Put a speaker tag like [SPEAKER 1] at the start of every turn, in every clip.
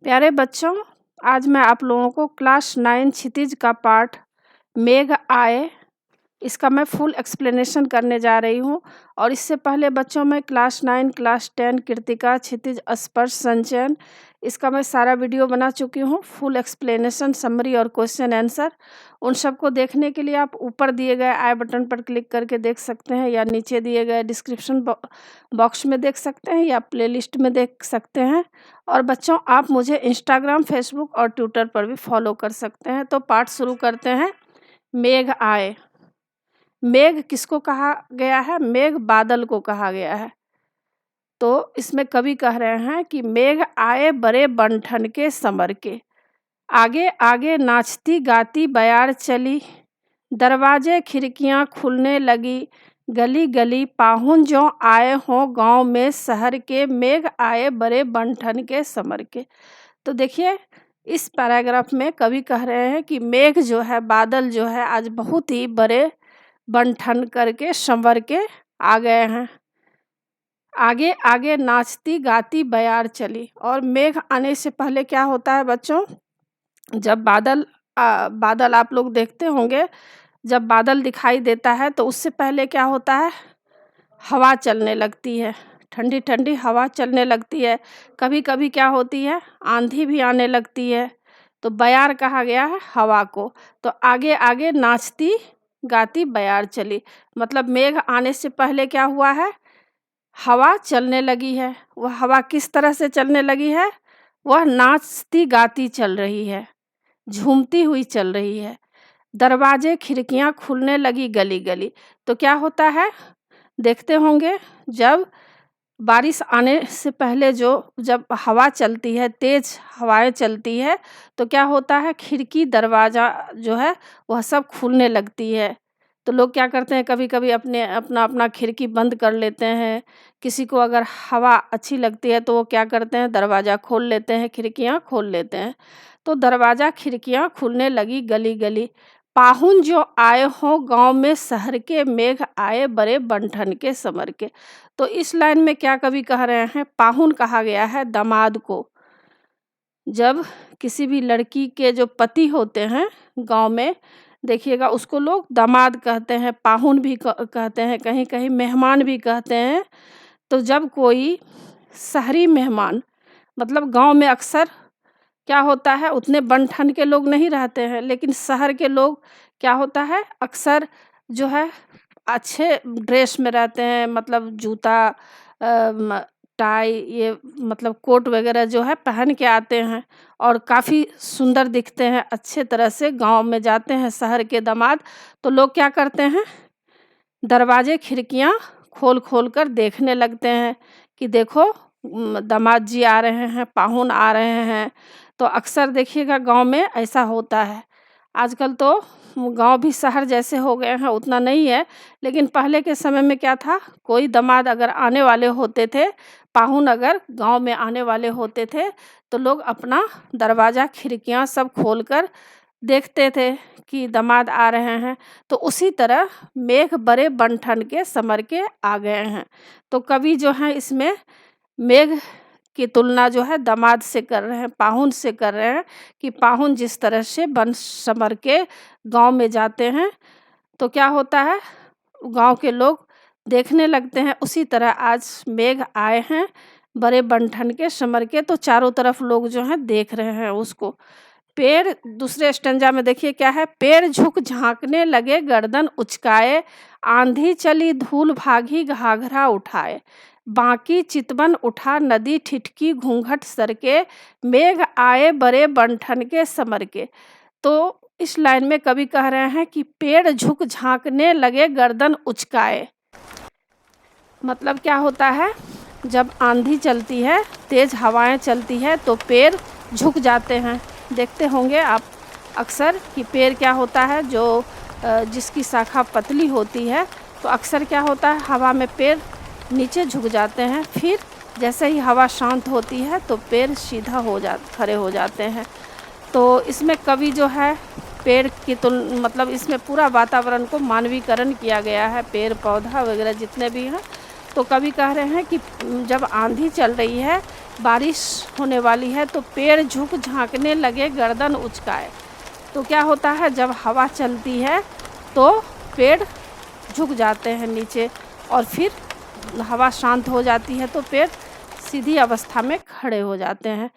[SPEAKER 1] प्यारे बच्चों, आज मैं आप लोगों को क्लास 9 क्षितिज का पाठ मेघ आए, इसका मैं फुल एक्सप्लेनेशन करने जा रही हूँ। और इससे पहले बच्चों मैं क्लास 9, क्लास 10 कृतिका, क्षितिज, स्पर्श, संचयन, इसका मैं सारा वीडियो बना चुकी हूँ। फुल एक्सप्लेनेशन, समरी और क्वेश्चन आंसर, उन सबको देखने के लिए आप ऊपर दिए गए आई बटन पर क्लिक करके देख सकते हैं, या नीचे दिए गए डिस्क्रिप्शन बॉक्स में देख सकते हैं, या प्लेलिस्ट में देख सकते हैं। और बच्चों, आप मुझे इंस्टाग्राम, फेसबुक और ट्विटर पर भी फॉलो कर सकते हैं। तो पाठ शुरू करते हैं। मेघ आए। मेघ किसको कहा गया है? मेघ बादल को कहा गया है। तो इसमें कवि कह रहे हैं कि मेघ आए बड़े बन-ठन के समर के, आगे आगे नाचती गाती बयार चली, दरवाजे खिड़कियां खुलने लगी, गली गली पाहुन जो आए हों गांव में शहर के, मेघ आए बड़े बन-ठन के समर के। तो देखिए, इस पैराग्राफ में कवि कह रहे हैं कि मेघ जो है, बादल जो है, आज बहुत ही बड़े बन-ठन करके संवर के आ गए हैं। आगे आगे नाचती गाती बयार चली। और मेघ आने से पहले क्या होता है बच्चों? जब बादल आप लोग देखते होंगे, जब बादल दिखाई देता है तो उससे पहले क्या होता है? हवा चलने लगती है, ठंडी ठंडी हवा चलने लगती है। कभी कभी क्या होती है? आंधी भी आने लगती है। तो बयार कहा गया है हवा को। तो आगे आगे नाचती गाती बयार चली, मतलब मेघ आने से पहले क्या हुआ है? हवा चलने लगी है। वह हवा किस तरह से चलने लगी है? वह नाचती गाती चल रही है, झूमती हुई चल रही है। दरवाजे खिड़कियां खुलने लगी गली गली। तो क्या होता है? देखते होंगे, जब बारिश आने से पहले जब हवा चलती है, तेज हवाएं चलती है, तो क्या होता है? खिड़की दरवाज़ा जो है वह सब खुलने लगती है। तो लोग क्या करते हैं, कभी कभी अपना खिड़की बंद कर लेते हैं। किसी को अगर हवा अच्छी लगती है तो वो क्या करते हैं? दरवाज़ा खोल लेते हैं, खिड़कियाँ खोल लेते हैं। तो दरवाज़ा खिड़कियाँ खुलने लगी गली गली, पाहुन जो आए हों गांव में शहर के, मेघ आए बड़े बन-ठन के समर के। तो इस लाइन में क्या कवि कह रहे हैं? पाहुन कहा गया है दामाद को। जब किसी भी लड़की के जो पति होते हैं गांव में, देखिएगा, उसको लोग दामाद कहते हैं, पाहुन भी कहते हैं, कहीं कहीं मेहमान भी कहते हैं। तो जब कोई शहरी मेहमान, मतलब गांव में अक्सर क्या होता है, उतने बन-ठन के लोग नहीं रहते हैं, लेकिन शहर के लोग क्या होता है, अक्सर जो है अच्छे ड्रेस में रहते हैं, मतलब जूता, टाई, ये मतलब कोट वगैरह जो है पहन के आते हैं और काफ़ी सुंदर दिखते हैं, अच्छे तरह से गांव में जाते हैं शहर के दामाद। तो लोग क्या करते हैं? दरवाजे खिड़कियां खोल खोल कर देखने लगते हैं कि देखो दामाद जी आ रहे हैं, पाहुन आ रहे हैं। तो अक्सर देखिएगा गांव में ऐसा होता है। आजकल तो गांव भी शहर जैसे हो गए हैं, उतना नहीं है, लेकिन पहले के समय में क्या था? कोई दामाद अगर आने वाले होते थे, पाहुन अगर गांव में आने वाले होते थे, तो लोग अपना दरवाज़ा खिड़कियां सब खोलकर देखते थे कि दामाद आ रहे हैं। तो उसी तरह मेघ बड़े बन-ठन के समर के आ गए हैं। तो कवि जो है इसमें मेघ की तुलना जो है दामाद से कर रहे हैं, पाहुन से कर रहे हैं, कि पाहुन जिस तरह से बन समर के गांव में जाते हैं तो क्या होता है? गांव के लोग देखने लगते हैं। उसी तरह आज मेघ आए हैं बड़े बन-ठन के समर के, तो चारों तरफ लोग जो हैं देख रहे हैं उसको। पेड़, दूसरे स्टेंजा में देखिए क्या है? पेड़ झुक झांकने लगे गर्दन उचकाए, आंधी चली धूल भागी घाघरा उठाए, बाकी चितवन उठा नदी ठिठकी घूंघट सर के, मेघ आए बड़े बन-ठन के समर के। तो इस लाइन में कवि कह रहे हैं कि पेड़ झुक झांकने लगे गर्दन उचकाए। मतलब क्या होता है? जब आंधी चलती है, तेज हवाएं चलती है, तो पेड़ झुक जाते हैं। देखते होंगे आप अक्सर कि पेड़ क्या होता है, जो जिसकी शाखा पतली होती है, तो अक्सर क्या होता है, हवा में पेड़ नीचे झुक जाते हैं, फिर जैसे ही हवा शांत होती है तो पेड़ सीधा खड़े हो जाते हैं। तो इसमें कवि जो है पेड़ की मतलब इसमें पूरा वातावरण को मानवीकरण किया गया है, पेड़ पौधा वगैरह जितने भी हैं। तो कवि कह रहे हैं कि जब आंधी चल रही है, बारिश होने वाली है, तो पेड़ झुक झांकने लगे गर्दन उचकाए। तो क्या होता है, जब हवा चलती है तो पेड़ झुक जाते हैं नीचे, और फिर हवा शांत हो जाती है तो पेड़ सीधी अवस्था में खड़े हो जाते हैं।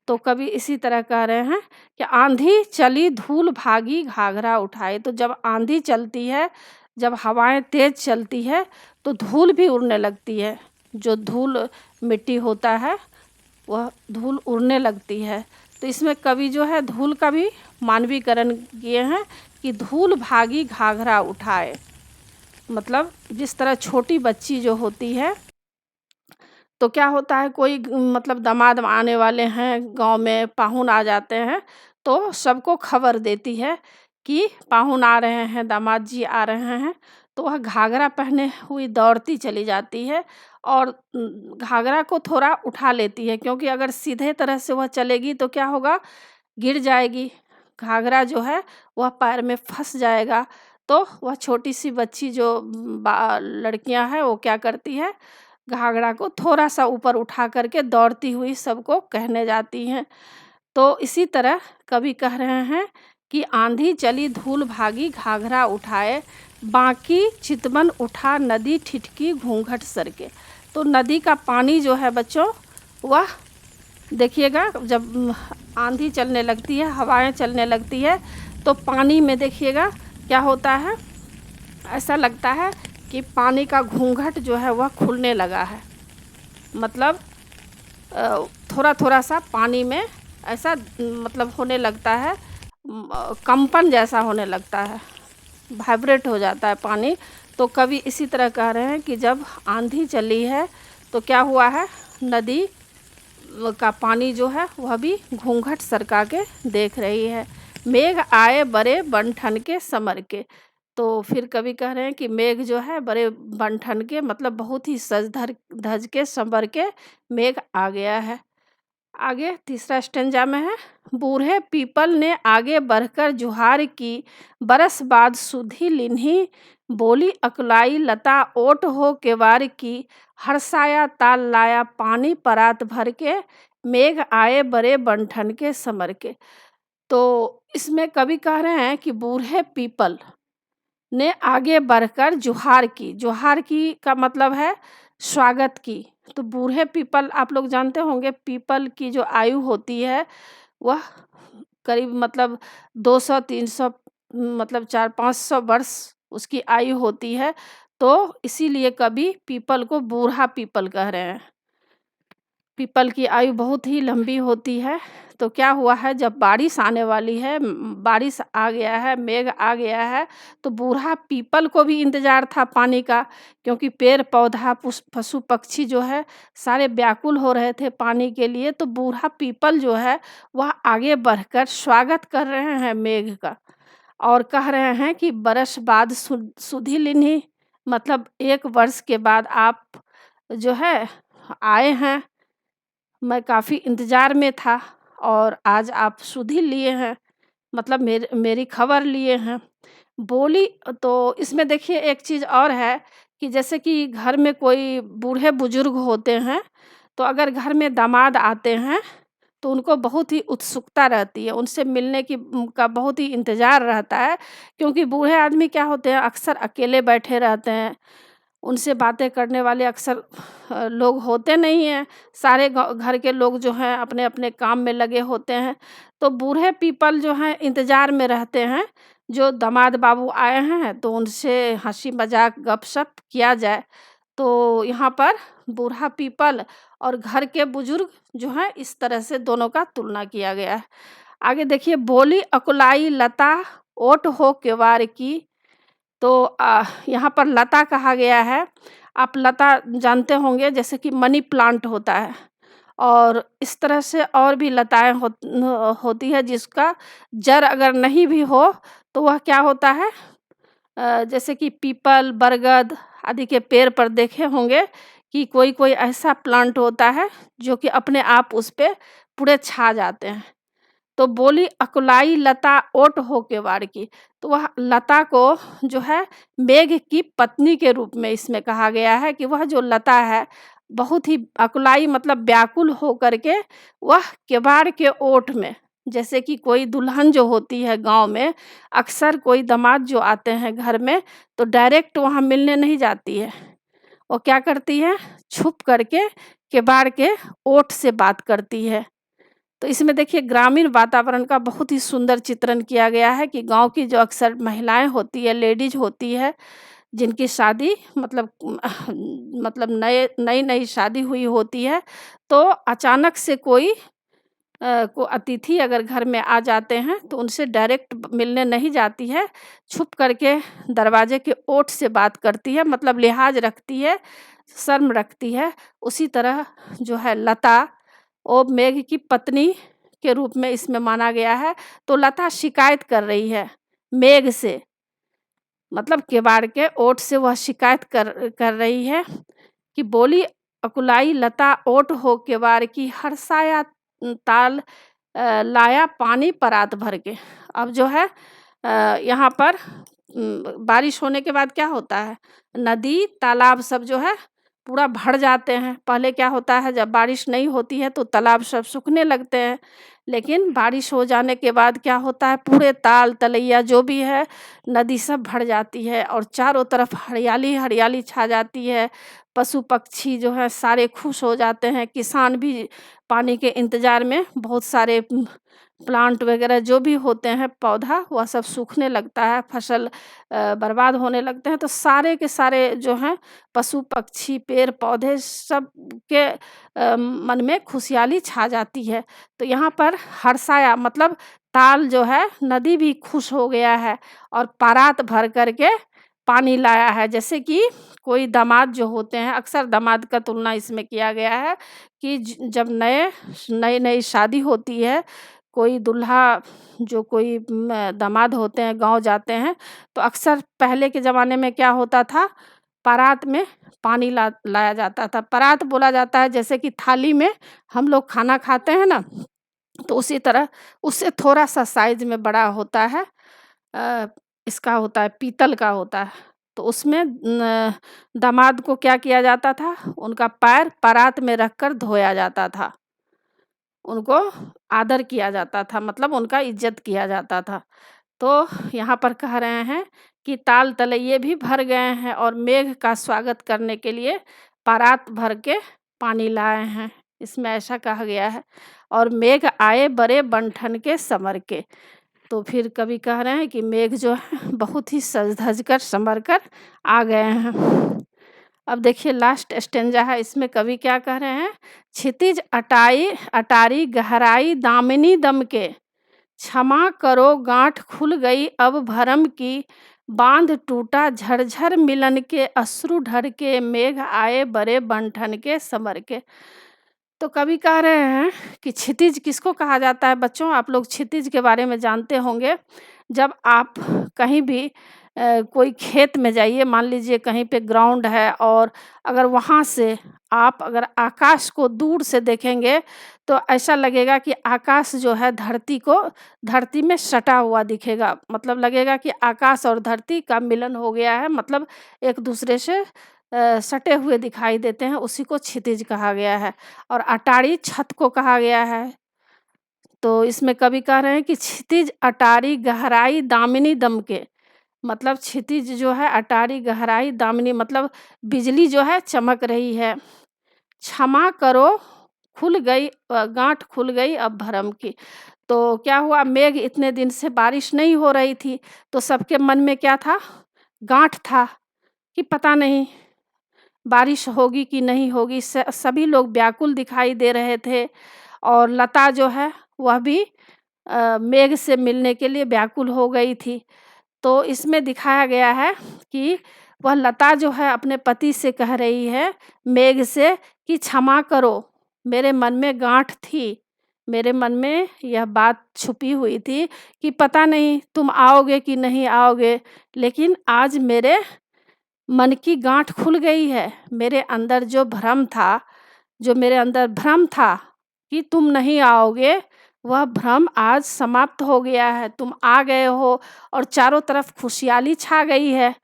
[SPEAKER 1] तो कवि इसी तरह कह रहे हैं कि आंधी चली धूल भागी घाघरा उठाए। तो जब आंधी चलती है, जब हवाएं तेज चलती है, तो धूल भी उड़ने लगती है। जो धूल मिट्टी होता है वह धूल उड़ने लगती है। तो इसमें कवि जो है धूल का भी मानवीकरण किए हैं कि धूल भागी घाघरा उठाए। मतलब जिस तरह छोटी बच्ची जो होती है, तो क्या होता है, कोई मतलब दामाद आने वाले हैं, गांव में पाहुन आ जाते हैं, तो सबको खबर देती है कि पाहुन आ रहे हैं, दामाद जी आ रहे हैं। तो वह घाघरा पहने हुई दौड़ती चली जाती है और घाघरा को थोड़ा उठा लेती है, क्योंकि अगर सीधे तरह से वह चलेगी तो क्या होगा, गिर जाएगी। घाघरा जो है वह पैर में फंस जाएगा। तो वह छोटी सी बच्ची जो लड़कियां हैं, वो क्या करती है, घाघरा को थोड़ा सा ऊपर उठा करके दौड़ती हुई सबको कहने जाती हैं। तो इसी तरह कवि कह रहे हैं कि आंधी चली धूल भागी घाघरा उठाए, बाकी चितवन उठा नदी ठिठकी घूंघट सर के। तो नदी का पानी जो है बच्चों, वह देखिएगा जब आंधी चलने लगती है, हवाएं चलने लगती है, तो पानी में देखिएगा क्या होता है, ऐसा लगता है कि पानी का घूंघट जो है वह खुलने लगा है। मतलब थोड़ा थोड़ा सा पानी में ऐसा मतलब होने लगता है, कंपन जैसा होने लगता है, वाइब्रेट हो जाता है पानी। तो कवि इसी तरह कह रहे हैं कि जब आंधी चली है तो क्या हुआ है, नदी का पानी जो है वह भी घूंघट सरका के देख रही है। मेघ आए बड़े बन-ठन के समर के। तो फिर कवि कह रहे हैं कि मेघ जो है बड़े बन-ठन के, मतलब बहुत ही सज धज के संवर के मेघ आ गया है। आगे तीसरा स्टेंजा में है, बूढ़े पीपल ने आगे बढ़कर जुहार की, बरस बाद सुधी लिन्ही, बोली अकुलाई लता ओट हो केवार की, हर्षाया ताल लाया पानी परात भर के, मेघ आए बड़े बन-ठन के समर के। तो इसमें कवि कह रहे हैं कि बूढ़े पीपल ने आगे बढ़कर जुहार की। जुहार की का मतलब है स्वागत की। तो बूढ़े पीपल, आप लोग जानते होंगे, पीपल की जो आयु होती है वह करीब मतलब 200-300 मतलब 400-500 वर्ष उसकी आयु होती है। तो इसीलिए कवि पीपल को बूढ़ा पीपल कह रहे हैं। पीपल की आयु बहुत ही लंबी होती है। तो क्या हुआ है, जब बारिश आने वाली है, बारिश आ गया है, मेघ आ गया है, तो बूढ़ा पीपल को भी इंतज़ार था पानी का, क्योंकि पेड़ पौधा पशु पक्षी जो है सारे व्याकुल हो रहे थे पानी के लिए। तो बूढ़ा पीपल जो है वह आगे बढ़कर स्वागत कर रहे हैं मेघ का, और कह रहे हैं कि बरस बाद सुधी लिन्ही, मतलब 1 वर्ष के बाद आप जो है आए हैं, मैं काफ़ी इंतज़ार में था और आज आप सुधि लिए हैं, मतलब मेरी खबर लिए हैं। बोली, तो इसमें देखिए एक चीज़ और है कि जैसे कि घर में कोई बूढ़े बुजुर्ग होते हैं, तो अगर घर में दामाद आते हैं तो उनको बहुत ही उत्सुकता रहती है, उनसे मिलने की का बहुत ही इंतज़ार रहता है, क्योंकि बूढ़े आदमी क्या होते हैं, अक्सर अकेले बैठे रहते हैं, उनसे बातें करने वाले अक्सर लोग होते नहीं हैं। सारे घर के लोग जो हैं अपने-अपने काम में लगे होते हैं। तो बूढ़े पीपल जो हैं इंतज़ार में रहते हैं, जो दामाद बाबू आए हैं तो उनसे हँसी मज़ाक गपशप किया जाए। तो यहाँ पर बूढ़ा पीपल और घर के बुजुर्ग जो हैं, इस तरह से दोनों का तुलना किया गया है। आगे देखिए, बोली अकुलाई लता ओट हो केवार की। तो यहाँ पर लता कहा गया है। आप लता जानते होंगे, जैसे कि मनी प्लांट होता है, और इस तरह से और भी लताएँ होती है जिसका जड़ अगर नहीं भी हो तो वह क्या होता है, जैसे कि पीपल, बरगद आदि के पेड़ पर देखे होंगे कि कोई-कोई ऐसा प्लांट होता है जो कि अपने आप उस पे पूरे छा जाते हैं। तो बोली अकुलाई लता ओट हो केवाड़ की। तो वह लता को जो है मेघ की पत्नी के रूप में इसमें कहा गया है कि वह जो लता है बहुत ही अकुलाई मतलब व्याकुल हो करके वह केवाड़ के ओट में, जैसे कि कोई दुल्हन जो होती है गाँव में, अक्सर कोई दामाद जो आते हैं घर में तो डायरेक्ट वहाँ मिलने नहीं जाती है। वो क्या करती है, छुप करके केवाड़ के ओट से बात करती है। तो इसमें देखिए ग्रामीण वातावरण का बहुत ही सुंदर चित्रण किया गया है कि गाँव की जो अक्सर महिलाएँ होती है, लेडीज़ होती है, जिनकी शादी मतलब मतलब नई-नई शादी हुई होती है, तो अचानक से कोई को अतिथि अगर घर में आ जाते हैं, तो उनसे डायरेक्ट मिलने नहीं जाती है, छुप करके दरवाजे के ओट से बात करती है, मतलब लिहाज़ रखती है, शर्म रखती है। उसी तरह जो है लता वो मेघ की पत्नी के रूप में इसमें माना गया है। तो लता शिकायत कर रही है मेघ से, मतलब केवाड़ के ओट से वह शिकायत कर रही है कि बोली अकुलाई लता ओट हो केवाड़ की हरसाया ताल लाया पानी परात भर के। अब जो है यहाँ पर बारिश होने के बाद क्या होता है, नदी, तालाब सब जो है पूरा भर जाते हैं। पहले क्या होता है जब बारिश नहीं होती है तो तालाब सब सूखने लगते हैं, लेकिन बारिश हो जाने के बाद क्या होता है पूरे ताल, तलैया जो भी है, नदी सब भर जाती है और चारों तरफ हरियाली-हरियाली छा जाती है। पशु-पक्षी जो है सारे खुश हो जाते हैं, किसान भी पानी के इंतज़ार में बहुत सारे प्लांट वगैरह जो भी होते हैं पौधा वह सब सूखने लगता है, फसल बर्बाद होने लगते हैं, तो सारे के सारे जो हैं पशु-पक्षी, पेड़-पौधे सब के मन में खुशहाली छा जाती है। तो यहाँ पर हर्षाया मतलब ताल जो है नदी भी खुश हो गया है और परात भर कर के पानी लाया है। जैसे कि कोई दामाद जो होते हैं, अक्सर दामाद का तुलना इसमें किया गया है कि जब नई-नई शादी होती है, कोई दूल्हा जो कोई दामाद होते हैं, गाँव जाते हैं, तो अक्सर पहले के ज़माने में क्या होता था, परात में पानी लाया जाता था। परात बोला जाता है जैसे कि थाली में हम लोग खाना खाते हैं ना, तो उसी तरह उससे थोड़ा-सा साइज़ में बड़ा होता है। इसका होता है पीतल का होता है। तो उसमें दामाद को क्या किया जाता था, उनका पैर परात में रखकर धोया जाता था। उनको आदर किया जाता था, मतलब उनका इज़्ज़त किया जाता था। तो यहाँ पर कह रहे हैं कि ताल तलैये भी भर गए हैं और मेघ का स्वागत करने के लिए परात भर के पानी लाए हैं, इसमें ऐसा कहा गया है। और मेघ आए बड़े बन-ठन के संवर के। तो फिर कवि कह रहे हैं कि मेघ जो है बहुत ही सज-धज कर, संवर कर आ गए हैं। अब देखिए लास्ट स्टेंजा है, इसमें कवि क्या कह रहे हैं, क्षितिज अटारी गहराई दामिनी दम के, क्षमा करो गाँठ खुल गई अब भरम की, बाँध टूटा झरझर मिलन के, अश्रु ढर के, मेघ आए बड़े बन-ठन के संवर के। तो कवि कह रहे हैं कि क्षितिज किसको कहा जाता है बच्चों, आप लोग क्षितिज के बारे में जानते होंगे। जब आप कहीं भी कोई खेत में जाइए, मान लीजिए कहीं पे ग्राउंड है और अगर वहाँ से आप अगर आकाश को दूर से देखेंगे, तो ऐसा लगेगा कि आकाश जो है धरती में सटा हुआ दिखेगा। मतलब लगेगा कि आकाश और धरती का मिलन हो गया है, मतलब एक दूसरे से सटे हुए दिखाई देते हैं, उसी को क्षितिज कहा गया है। और अटारी छत को कहा गया है। तो इसमें कवि कह रहे हैं कि क्षितिज अटारी गहराई दामिनी दम के, मतलब क्षितिज जो है अटारी गहराई दामिनी मतलब बिजली जो है चमक रही है। क्षमा करो खुल गई गाँठ खुल गई अब भरम की। तो क्या हुआ, मेघ इतने दिन से बारिश नहीं हो रही थी, तो सबके मन में क्या था, गाँठ था कि पता नहीं बारिश होगी कि नहीं होगी। सभी लोग व्याकुल दिखाई दे रहे थे और लता जो है वह भी मेघ से मिलने के लिए व्याकुल हो गई थी। तो इसमें दिखाया गया है कि वह लता जो है अपने पति से कह रही है मेघ से कि क्षमा करो, मेरे मन में गाँठ थी, मेरे मन में यह बात छुपी हुई थी कि पता नहीं तुम आओगे कि नहीं आओगे, लेकिन आज मेरे मन की गाँठ खुल गई है। मेरे अंदर जो मेरे अंदर भ्रम था कि तुम नहीं आओगे, वह भ्रम आज समाप्त हो गया है। तुम आ गए हो और चारों तरफ खुशहाली छा गई है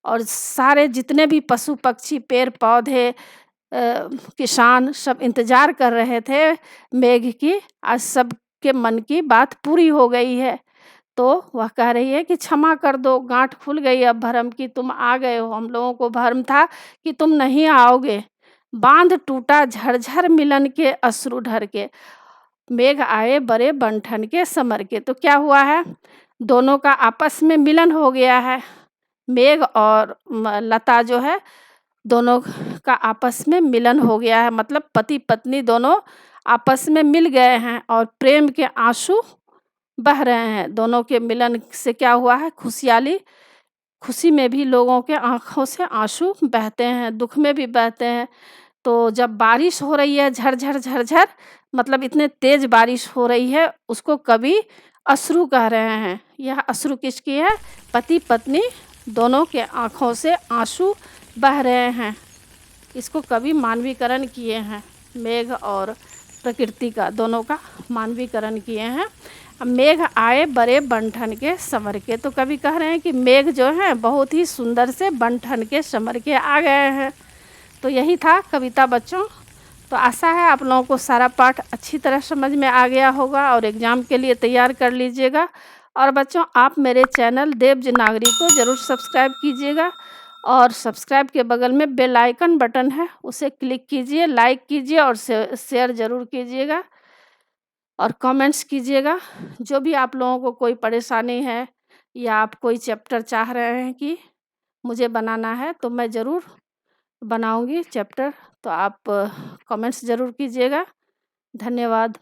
[SPEAKER 1] और सारे जितने भी पशु-पक्षी, पेड़-पौधे किसान सब इंतज़ार कर रहे थे मेघ की, आज सबके मन की बात पूरी हो गई है। तो वह कह रही है कि क्षमा कर दो, गाँठ खुल गई अब भरम की, तुम आ गए हो। हम लोगों को भ्रम था कि तुम नहीं आओगे। बाँध टूटा झरझर मिलन के अश्रु ढर के, मेघ आए बड़े बन-ठन के समर के। तो क्या हुआ है, दोनों का आपस में मिलन हो गया है। मेघ और लता जो है, दोनों का आपस में मिलन हो गया है, मतलब पति-पत्नी दोनों आपस में मिल गए हैं और प्रेम के आँसू बह रहे हैं। दोनों के मिलन से क्या हुआ है, खुशी में भी लोगों के आँखों से आँसू बहते हैं, दुःख में भी बहते हैं। तो जब बारिश हो रही है झर-झर, झर-झर, मतलब इतने तेज़ बारिश हो रही है, उसको कवि अश्रु कह रहे हैं। यह अश्रु किसकी है, पति-पत्नी दोनों के आँखों से आँसू बह रहे हैं। इसको कवि मानवीकरण किए हैं, मेघ और प्रकृति का, दोनों का मानवीकरण किए हैं। अब मेघ आए बड़े बन-ठन के संवर के, तो कवि कह रहे हैं कि मेघ जो हैं बहुत ही सुंदर से बन-ठन के संवर के आ गए हैं। तो यही था कविता बच्चों। तो आशा है आप लोगों को सारा पाठ अच्छी तरह समझ में आ गया होगा और एग्ज़ाम के लिए तैयार कर लीजिएगा। और बच्चों, आप मेरे चैनल देवज नागरी को ज़रूर सब्सक्राइब कीजिएगा और सब्सक्राइब के बगल में बेल आइकन बटन है, उसे क्लिक कीजिए, लाइक कीजिए और शेयर ज़रूर कीजिएगा और कमेंट्स कीजिएगा। जो भी आप लोगों को कोई परेशानी है या आप कोई चैप्टर चाह रहे हैं कि मुझे बनाना है, तो मैं ज़रूर बनाऊँगी चैप्टर, तो आप कमेंट्स ज़रूर कीजिएगा। धन्यवाद।